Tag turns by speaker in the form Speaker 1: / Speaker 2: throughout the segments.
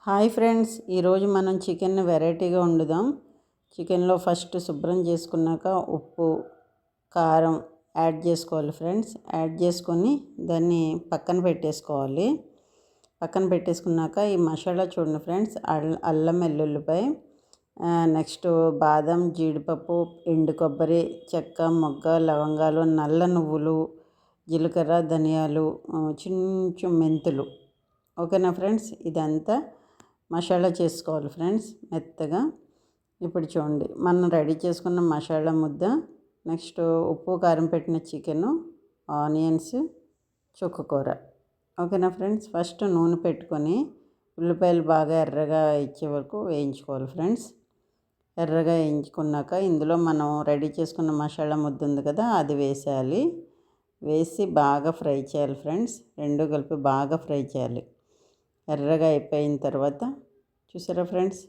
Speaker 1: Hi friends, ఈరోజు మనం chicken వెరైటీగా వండుదాం. చికెన్లో ఫస్ట్ శుభ్రం చేసుకున్నాక ఉప్పు కారం యాడ్ చేసుకోవాలి ఫ్రెండ్స్. యాడ్ చేసుకొని దాన్ని పక్కన పెట్టేసుకోవాలి. పక్కన పెట్టేసుకున్నాక ఈ మసాలా చూడండి ఫ్రెండ్స్, అల్లం వెల్లుల్లిపాయ, నెక్స్ట్ బాదం జీడిపప్పు, ఎండు కొబ్బరి, చెక్క మొగ్గ, లవంగాలు, నల్ల నువ్వులు, జీలకర్ర, ధనియాలు, కొంచెం మెంతులు. ఓకేనా ఫ్రెండ్స్, ఇదంతా మసాలా చేసుకోవాలి ఫ్రెండ్స్ మెత్తగా. ఇప్పుడు చూడండి, మనం రెడీ చేసుకున్న మసాలా ముద్ద, నెక్స్ట్ ఉప్పు కారం పెట్టిన చికెను, ఆనియన్స్, చుక్కకూర. ఓకేనా ఫ్రెండ్స్, ఫస్ట్ నూనె పెట్టుకొని ఉల్లిపాయలు బాగా ఎర్రగా ఇచ్చే వరకు వేయించుకోవాలి ఫ్రెండ్స్. ఎర్రగా వేయించుకున్నాక ఇందులో మనం రెడీ చేసుకున్న మసాలా ముద్ద ఉంది కదా, అది వేసేయాలి. వేసి బాగా ఫ్రై చేయాలి ఫ్రెండ్స్. రెండు కలిపి బాగా ఫ్రై చేయాలి. ఎర్రగా అయిపోయిన తర్వాత చూసారా ఫ్రెండ్స్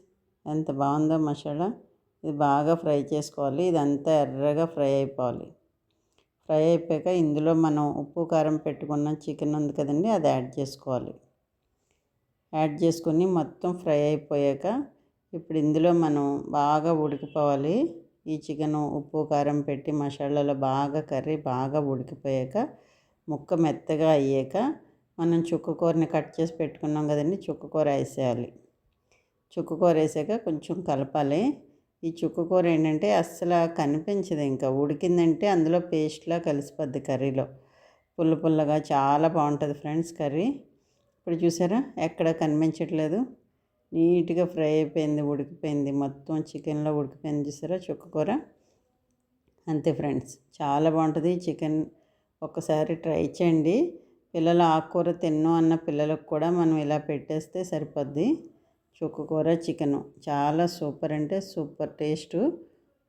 Speaker 1: ఎంత బాగుందో మసాలా. ఇది బాగా ఫ్రై చేసుకోవాలి. ఇదంతా ఎర్రగా ఫ్రై అయిపోవాలి. ఫ్రై అయిపోయాక ఇందులో మనం ఉప్పు కారం పెట్టుకున్న చికెన్ ఉంది కదండి, అది యాడ్ చేసుకోవాలి. యాడ్ చేసుకొని మొత్తం ఫ్రై అయిపోయాక ఇప్పుడు ఇందులో మనం బాగా ఉడికిపోవాలి. ఈ చికెను ఉప్పు కారం పెట్టి మసాలాలో బాగా కర్రీ బాగా ఉడికిపోయాక ముక్క మెత్తగా అయ్యాక మనం చుక్కకూరని కట్ చేసి పెట్టుకున్నాం కదండి, చుక్కకూర వేసేయాలి. చుక్కకూర వేసాక కొంచెం కలపాలి. ఈ చుక్కకూర ఏంటంటే అస్సలు కనిపించదు, ఇంకా ఉడికిందంటే అందులో పేస్ట్లా కలిసిపోద్ది కర్రీలో. పుల్లగా చాలా బాగుంటుంది ఫ్రెండ్స్ కర్రీ. ఇప్పుడు చూసారా ఎక్కడ కనిపించట్లేదు, నీట్గా ఫ్రై అయిపోయింది, ఉడికిపోయింది, మొత్తం చికెన్లో ఉడికిపోయింది. చూసారా చుక్కకూర. అంతే ఫ్రెండ్స్, చాలా బాగుంటుంది చికెన్. ఒక్కసారి ట్రై చేయండి. పిల్లలు ఆకుకూర తిన్ను అన్న పిల్లలకు కూడా మనం ఇలా పెట్టేస్తే సరిపోద్ది. చుక్కకూర చికెను చాలా సూపర్ అంటే సూపర్ టేస్ట్.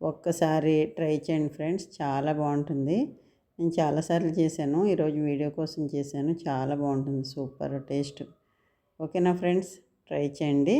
Speaker 1: ఒక్కసారి ట్రై చేయండి ఫ్రెండ్స్, చాలా బాగుంటుంది. నేను చాలాసార్లు చేశాను, ఈరోజు వీడియో కోసం చేశాను. చాలా బాగుంటుంది, సూపర్ టేస్ట్. ఓకేనా ఫ్రెండ్స్, ట్రై చేయండి.